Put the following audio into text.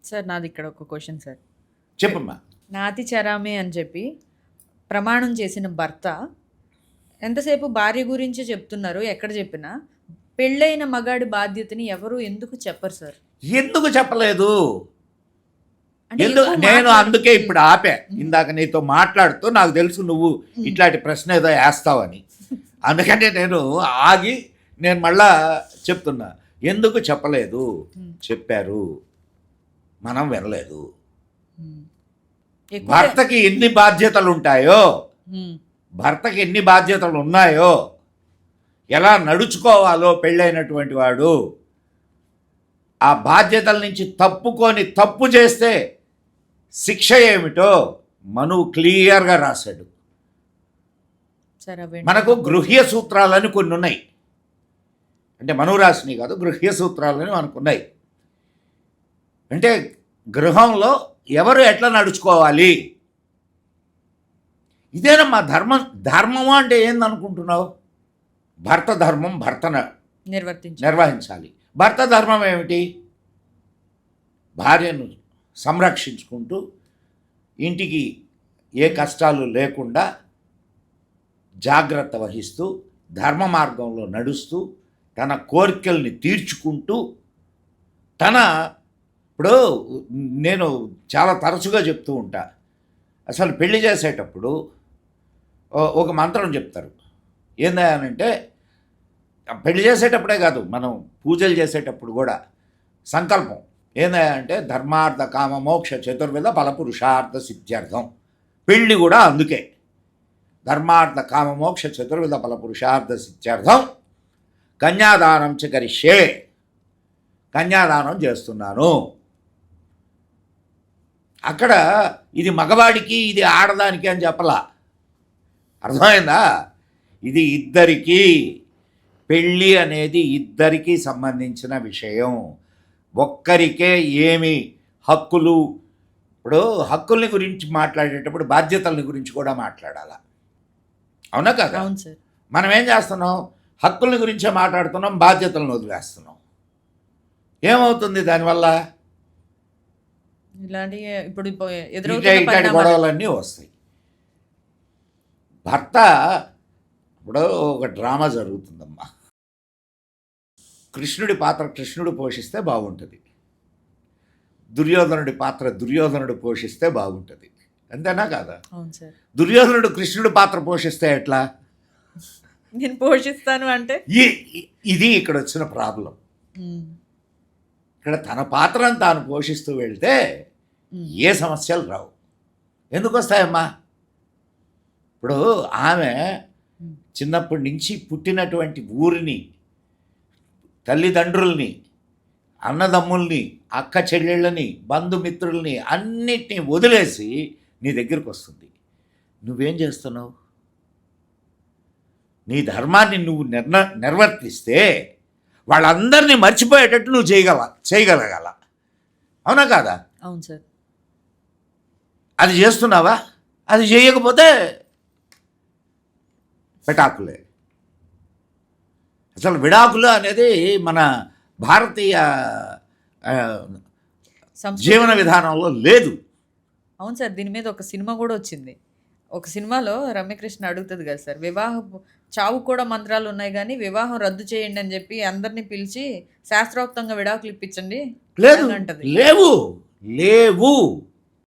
Sir నాది ఇక్కడ ఒక క్వశ్చన్ సార్. చెప్పమ్మా. నాతి చరామే అని చెప్పి ప్రమాణం చేసిన భర్త ఎంతసేపు భార్య గురించి చెప్తున్నారు, ఎక్కడ చెప్పినా పెళ్ళైన మగాడి బాధ్యతని ఎవరు ఎందుకు చెప్పరు సార్? ఎందుకు చెప్పలేదు? అంటే ఎందుకు ఎక్కువ నేను మాట్లాడు- అందుకే ఇప్పుడు ఆపా. ఇందాక నీతో మాట్లాడుతూ నాకు తెలుసు నువ్వు ఇట్లాంటి ప్రశ్న ఏదో వేస్తావని, అందుకని నేను ఆగి నేను మళ్ళా చెప్తున్నా. ఎందుకు చెప్పలేదు? చెప్పారు, మనం వినలేదు. ఎక్కువ- భర్తకి ఎన్ని బాధ్యతలు ఉంటాయో, భర్తకి ఎన్ని బాధ్యతలు ఉన్నాయో, ఎలా నడుచుకోవాలో పెళ్ళైనటువంటి వాడు ఆ బాధ్యతల నుంచి తప్పుకొని తప్పు చేస్తే శిక్ష ఏమిటో మనువు క్లియర్గా రాశాడు. సార్ అవేంటి? మనకు గృహ్య సూత్రాలని కొన్ని ఉన్నాయి. అంటే మనువు రాసినవి కాదు, గృహ్య సూత్రాలని మనకు ఉన్నాయి. అంటే గృహంలో ఎవరు ఎట్లా నడుచుకోవాలి, ఇదేనమ్మా ధర్మం. ధర్మము అంటే ఏందనుకుంటున్నావు? భర్త ధర్మం భర్తన నిర్వహించాలి. భర్త ధర్మం ఏమిటి? భార్యను సంరక్షించుకుంటూ ఇంటికి ఏ కష్టాలు లేకుండా జాగ్రత్త వహిస్తూ ధర్మ మార్గంలో నడుస్తూ తన కోరికల్ని తీర్చుకుంటూ ఇప్పుడు నేను చాలా తరచుగా చెప్తూ ఉంటా, అసలు పెళ్లి చేసేటప్పుడు ఒక మంత్రం చెప్తారు. ఏందనంటే పెళ్లి చేసేటప్పుడే కాదు, మనం పూజలు చేసేటప్పుడు కూడా సంకల్పం ఏందంటే ధర్మార్థ కామ మోక్ష చతుర్విధ ఫలపురుషార్థ సిద్ధ్యర్థం. పెళ్ళి కూడా అందుకే ధర్మార్థ కామ మోక్ష చతుర్విధ ఫలపురుషార్థ సిద్ధ్యర్థం కన్యాదానం చ కరిష్యే. కన్యాదానం చేస్తున్నాను. అక్కడ ఇది మగవాడికి ఇది ఆడదానికి అని చెప్పలా, అర్థమైందా? ఇది ఇద్దరికీ. పెళ్ళి అనేది ఇద్దరికీ సంబంధించిన విషయం. ఒక్కరికే ఏమి హక్కులు. ఇప్పుడు హక్కుల్ని గురించి మాట్లాడేటప్పుడు బాధ్యతలని గురించి కూడా మాట్లాడాలా, అవునా కదా? అవును సార్. మనం ఏం చేస్తున్నాం? హక్కుల్ని గురించే మాట్లాడుతున్నాం, బాధ్యతలను వదిలేస్తున్నాం. ఏమవుతుంది దానివల్ల? ఇలాంటి ఇప్పుడు ఇట్లాంటి గొడవలన్నీ వస్తాయి. భర్త ఇప్పుడు ఒక డ్రామా జరుగుతుందమ్మా. కృష్ణుడి పాత్ర కృష్ణుడు పోషిస్తే బాగుంటుంది, దుర్యోధనుడి పాత్ర దుర్యోధనుడు పోషిస్తే బాగుంటుంది. అంతేనా కాదా? అవును సార్. దుర్యోధనుడు కృష్ణుడి పాత్ర పోషిస్తే ఎట్లా? నేను పోషిస్తాను అంటే ఇది ఇక్కడ వచ్చిన ప్రాబ్లం. ఇక్కడ తన పాత్రను తాను పోషిస్తూ వెళ్తే ఏ సమస్యలు రావు. ఎందుకు వస్తాయమ్మా? ఇప్పుడు ఆమె చిన్నప్పటి నుంచి పుట్టినటువంటి ఊరిని, తల్లిదండ్రుల్ని, అన్నదమ్ముల్ని, అక్క చెల్లెళ్ళని, బంధుమిత్రుల్ని అన్నిటినీ వదిలేసి నీ దగ్గరికి వస్తుంది. నువ్వేం చేస్తున్నావు? నీ ధర్మాన్ని నువ్వు నిర్వర్తిస్తే వాళ్ళందరినీ మర్చిపోయేటట్టు నువ్వు చేయగలగాల, అవునా కాదా? అవును సార్. అది చేస్తున్నావా? అది చేయకపోతే పెటాకులే. అసలు విడాకులు అనేది మన భారతీయ జీవన విధానంలో లేదు. అవును సార్. దీని మీద ఒక సినిమా కూడా వచ్చింది. ఒక సినిమాలో రమ్యకృష్ణ అడుగుతుంది కదా సార్, చావు కూడా మంత్రాలు ఉన్నాయి కానీ వివాహం రద్దు చేయండి అని చెప్పి అందరినీ పిలిచి శాస్త్రోక్తంగా విడాకులు ఇప్పించండి లేదు, అంటది. లేవు.